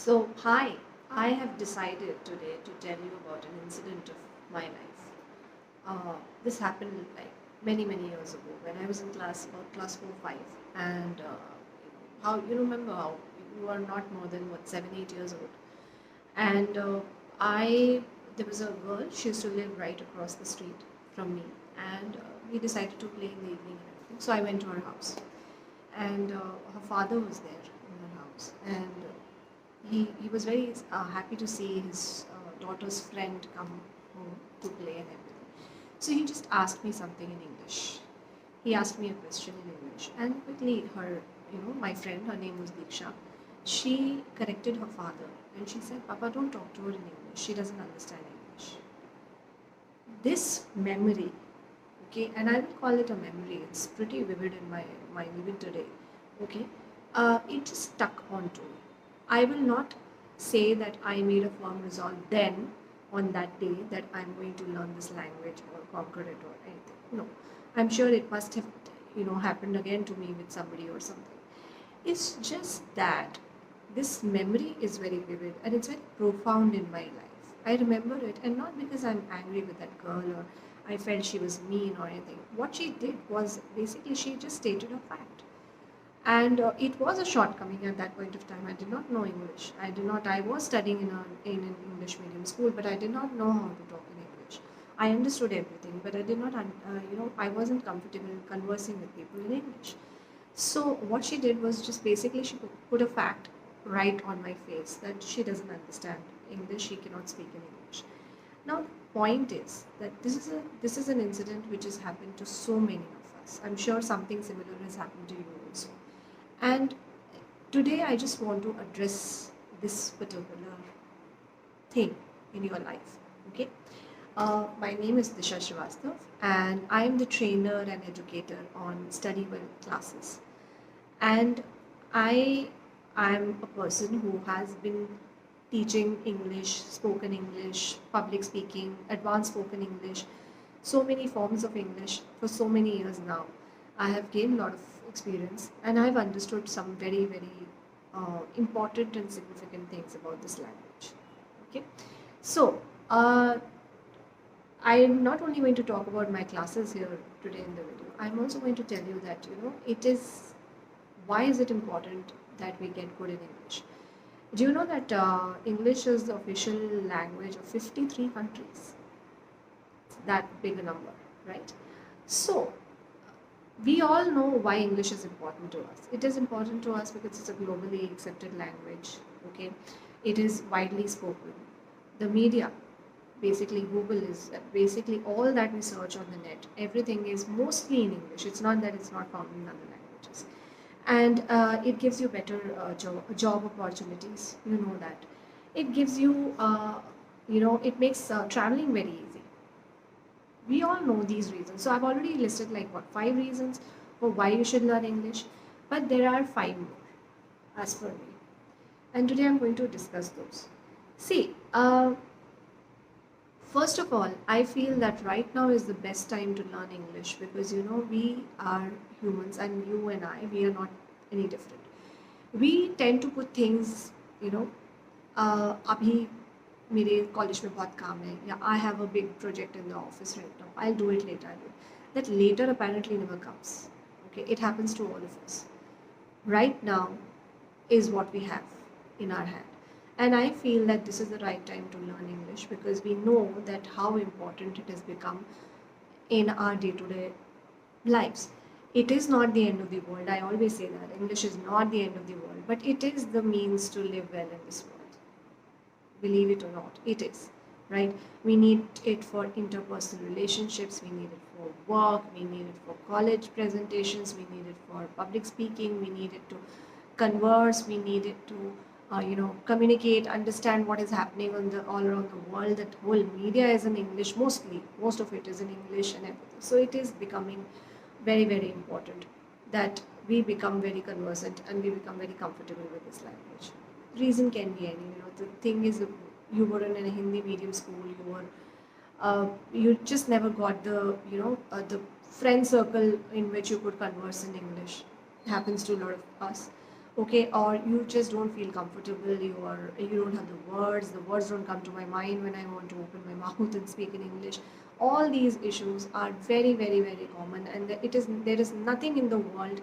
Hi, I have decided today to tell you about an incident of my life. This happened like many years ago when I was in about class 4, 5. And how you remember how you are not more than 7, 8 years old. And I, there was a girl, she used to live right across the street from me. And we decided to play in the evening and everything. So I went to her house. And her father was there in her house. And he was very happy to see his daughter's friend come home to play and everything. So he just asked me something in English. He asked me a question in English, and quickly my friend, her name was Diksha, she corrected her father and she said, "Papa, don't talk to her in English. She doesn't understand English." This memory, okay, and I will call it a memory. It's pretty vivid in my mind even today. Okay, it just stuck onto me. I will not say that I made a firm resolve then on that day that I'm going to learn this language or conquer it or anything. No, I'm sure it must have happened again to me with somebody or something. It's just that this memory is very vivid and it's very profound in my life. I remember it, and not because I'm angry with that girl or I felt she was mean or anything. What she did was basically she just stated a fact. And it was a shortcoming at that point of time. I did not know English. I was studying in an English medium school, but I did not know how to talk in English. I understood everything, but I did not, I wasn't comfortable conversing with people in English. So what she did was just basically she put a fact right on my face that she doesn't understand English, she cannot speak in English. Now, the point is that this is an incident which has happened to so many of us. I'm sure something similar has happened to you also. And today I just want to address this particular thing in your life. Okay. My name is Disha Srivastav, and I am the trainer and educator on StudyWell Classes. And I am a person who has been teaching English, spoken English, public speaking, advanced spoken English, so many forms of English for so many years now. I have gained a lot of experience and I've understood some very important and significant things about this language. Okay, so I am not only going to talk about my classes here today in the video. I'm also going to tell you that it is, why is it important that we get good in English? Do you know that English is the official language of 53 countries? It's that big a number, right? So we all know why English is important to us. It is important to us because it's a globally accepted language. Okay, it is widely spoken. The media, basically Google, is basically all that we search on the net. Everything is mostly in English. It's not that it's not found in other languages, and it gives you better job opportunities. You know that. It gives you, it makes traveling very easy. We all know these reasons. So I've already listed like what, 5 reasons for why you should learn English, but there are 5 more as per me. And today I'm going to discuss those. See, first of all, I feel that right now is the best time to learn English because we are humans, and you and I, we are not any different. We tend to put things, अभी मेरे college में बहुत काम है, या I have a big project in the office right now, I'll do it later. That later apparently never comes. Okay, it happens to all of us. Right now is what we have in our hand. And I feel that this is the right time to learn English because we know that how important it has become in our day-to-day lives. It is not the end of the world. I always say that. English is not the end of the world, but it is the means to live well in this world. Believe it or not, it is, right? We need it for interpersonal relationships, we need it for work, we need it for college presentations, we need it for public speaking, we need it to converse, we need it to communicate, understand what is happening all around the world. That whole media is in English, most of it is in English and everything. So it is becoming very important that we become very conversant and we become very comfortable with this language. Reason can be any. The thing is, you were in a Hindi medium school, you just never got the friend circle in which you could converse in English. It happens to a lot of us. okay, or you just don't feel comfortable, you don't have the words don't come to my mind when I want to open my mouth and speak in English. All these issues are very, very, very common, and there is nothing in the world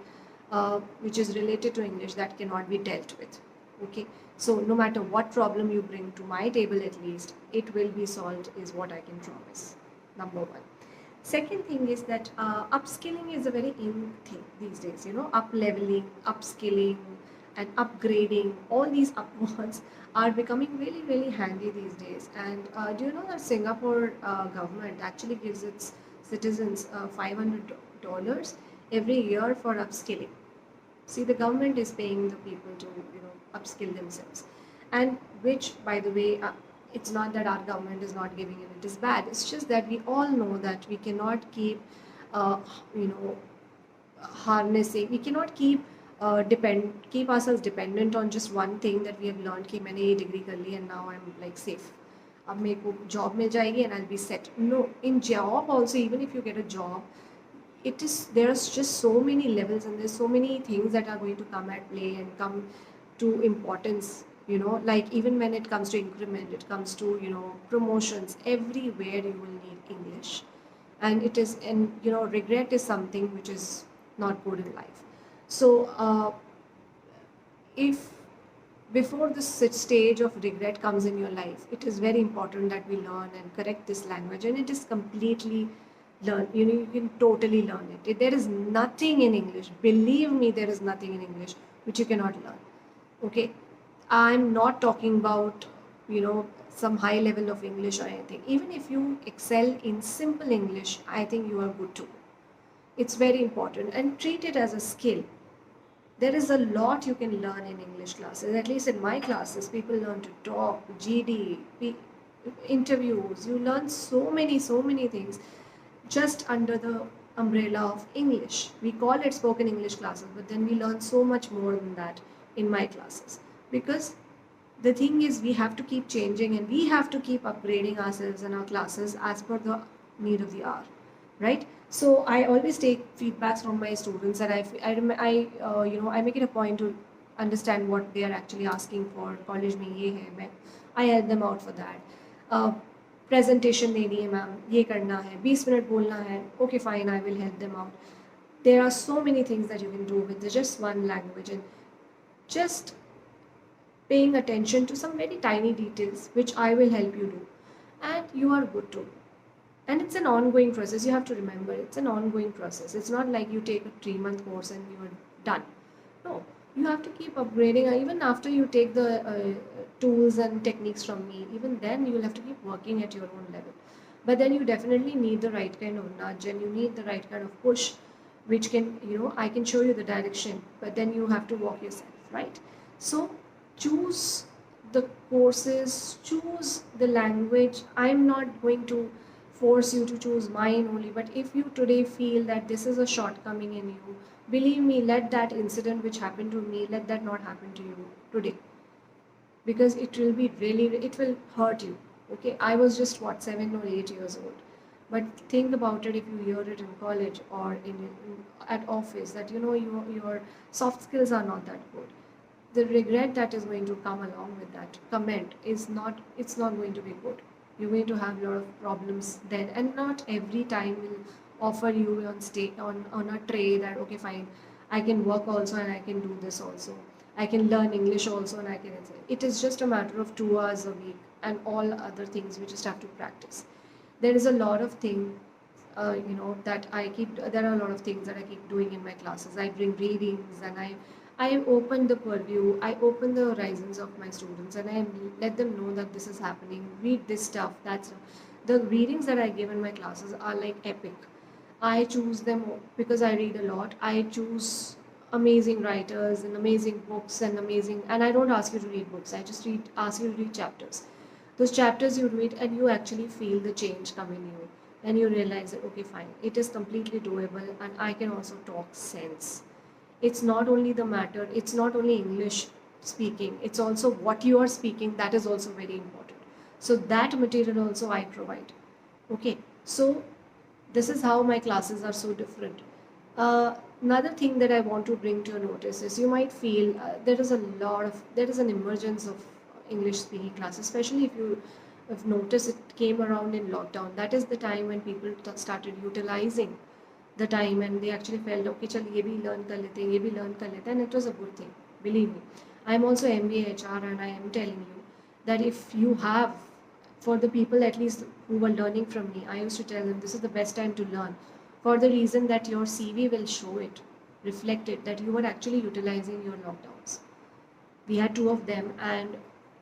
which is related to English that cannot be dealt with. Okay, so no matter what problem you bring to my table, at least it will be solved, is what I can promise. Number one. Second thing is that upskilling is a very in thing these days. Up leveling, upskilling, and upgrading. All these upwards are becoming really, really handy these days. And do you know that Singapore government actually gives its citizens $500 every year for upskilling? See, the government is paying the people to upskill themselves, and which, by the way, it's not that our government is not giving it is bad. It's just that we all know that we cannot keep, uh, you know, harnessing. We cannot keep ourselves dependent on just one thing that we have learned. कि मैंने ये degree कर ली and now I'm like safe. अब मेरे को job मिल जाएगी and I'll be set. No, in job also, even if you get a job, there's just so many levels and there's so many things that are going to come at play and come to importance. Like even when it comes to increment, it comes to promotions, everywhere you will need English. And regret is something which is not good in life. So if before this stage of regret comes in your life, it is very important that we learn and correct this language, and it is completely learn. You can totally learn it. There is nothing in English, believe me, there is nothing in English which you cannot learn. Okay, I'm not talking about some high level of English or anything. Even if you excel in simple English, I think you are good to go. It's very important, and treat it as a skill. There is a lot you can learn in English classes. At least in my classes, people learn to talk, GD, interviews. You learn so many things just under the umbrella of English. We call it spoken English classes, but then we learn so much more than that in my classes. Because the thing is, we have to keep changing and we have to keep upgrading ourselves and our classes as per the need of the hour, right? So I always take feedbacks from my students, and I make it a point to understand what they are actually asking for. College में ये है, I help them out for that. Presentation देनी है ma'am, ये करना है, 20 minute बोलना है, okay fine, I will help them out. There are so many things that you can do with just one language, and just paying attention to some very tiny details which I will help you do, and you are good to go. And it's an ongoing process. You have to remember, it's an ongoing process. It's not like you take a 3-month course and you're done. No, you have to keep upgrading. Even after you take the tools and techniques from me, even then you'll have to keep working at your own level. But then you definitely need the right kind of nudge, and you need the right kind of push, which can, I can show you the direction, but then you have to walk yourself, right? So choose the courses, choose the language. I'm not going to force you to choose mine only, but if you today feel that this is a shortcoming in you, believe me, let that incident which happened to me, let that not happen to you today, because it will hurt you. Okay, I was just 7 or 8 years old, but think about it. If you hear it in college or at office that your soft skills are not that good, the regret that is going to come along with that comment is not, it's not going to be good. You're going to have a lot of problems then, and not every time will offer you on a tray that okay fine, I can work also and I can do this also, I can learn English also, and it is just a matter of 2 hours a week, and all other things we just have to practice. There is a lot of things there are a lot of things that I keep doing in my classes. I bring readings, and I open the purview, I open the horizons of my students, and I let them know that this is happening. Read this stuff, that stuff. The readings that I give in my classes are like epic. I choose them because I read a lot. I choose amazing writers and amazing books and I don't ask you to read books. I just ask you to read chapters. Those chapters you read and you actually feel the change come in you, and you realize that okay fine, it is completely doable, and I can also talk sense. It's not only English speaking, it's also what you are speaking, that is also very important. So that material also I provide. Okay, so this is how my classes are so different. Another thing that I want to bring to your notice is you might feel there is an emergence of English speaking classes, especially if you have noticed it came around in lockdown. That is the time when people started utilizing the time and they actually felt okay चल ये भी learn कर लेते हैं ये भी learn कर लेते हैं, and it was a good thing. Believe me, I am also MBA HR and I am telling you that if you have, for the people at least who were learning from me, I used to tell them this is the best time to learn, for the reason that your CV will show it, reflect it, that you were actually utilizing your lockdowns. We had two of them, and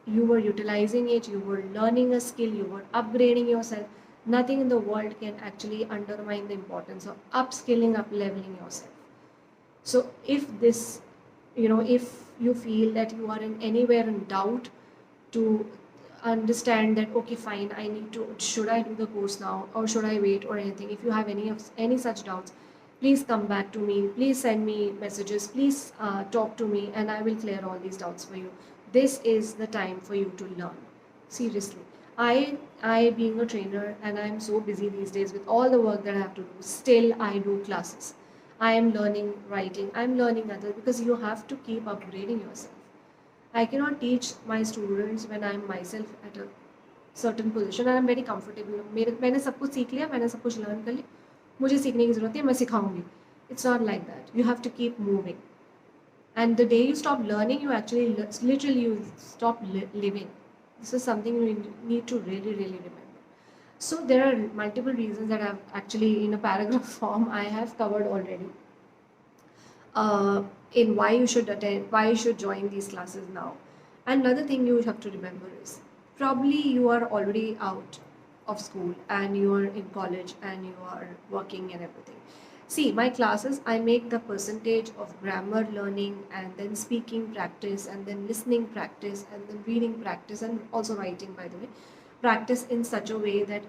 you were utilizing it, you were learning a skill, you were upgrading yourself. Nothing in the world can actually undermine the importance of upskilling, up leveling yourself. So if this, if you feel that you are in anywhere in doubt to understand that okay fine, I need to, should I do the course now or should I wait or anything, if you have any such doubts, please come back to me, please send me messages, please talk to me, and I will clear all these doubts for you. This is the time for you to learn, seriously. I being a trainer, and I'm so busy these days with all the work that I have to do, still I do classes. I am learning writing, I'm learning other, because you have to keep upgrading yourself. I cannot teach my students when I'm myself at a certain position and I'm very comfortable. मैंने सब कुछ सीख लिया, मैंने सब कुछ learn कर लिया, मुझे सीखने की ज़रूरत है, मैं सिखाऊंगी. It's not like that. You have to keep moving. And the day you stop learning, you actually literally you stop living. This is something you need to really, really remember. So there are multiple reasons that I've actually, in a paragraph form, I have covered already. In why you should attend, why you should join these classes now. And another thing you have to remember is probably you are already out of school and you are in college and you are working and everything. See, my classes, I make the percentage of grammar learning and then speaking practice and then listening practice and then reading practice and also writing, by the way, practice in such a way that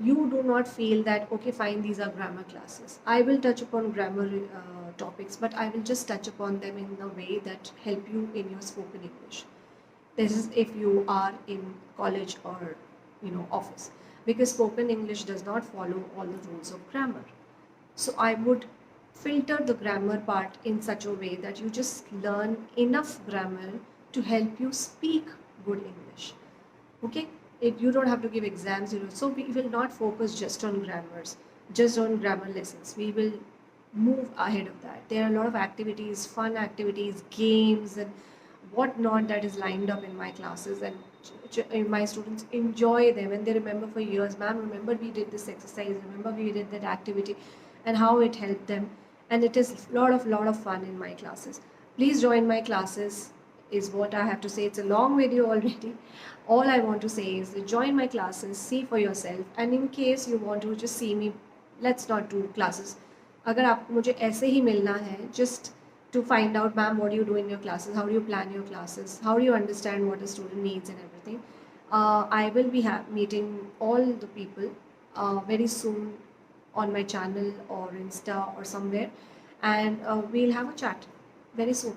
you do not feel that okay fine, these are grammar classes. I will touch upon grammar topics, but I will just touch upon them in a way that help you in your spoken English. This is if you are in college or office, because spoken English does not follow all the rules of grammar. So I would filter the grammar part in such a way that you just learn enough grammar to help you speak good English. Okay, you don't have to give exams, so we will not focus just on grammars, just on grammar lessons. We will move ahead of that. There are a lot of activities, fun activities, games and whatnot that is lined up in my classes, and my students enjoy them and they remember for years, ma'am, remember we did this exercise, remember we did that activity, and how it helped them. And it is a lot of fun in my classes. Please join my classes is what I have to say. It's a long video already. All I want to say is join my classes, see for yourself, and in case you want to just see me, let's not do classes. अगर आप मुझे ऐसे ही मिलना है, just to find out, ma'am, what do you do in your classes, how do you plan your classes, how do you understand what a student needs and everything. I will be meeting all the people very soon on my channel or Insta or somewhere, and we'll have a chat very soon.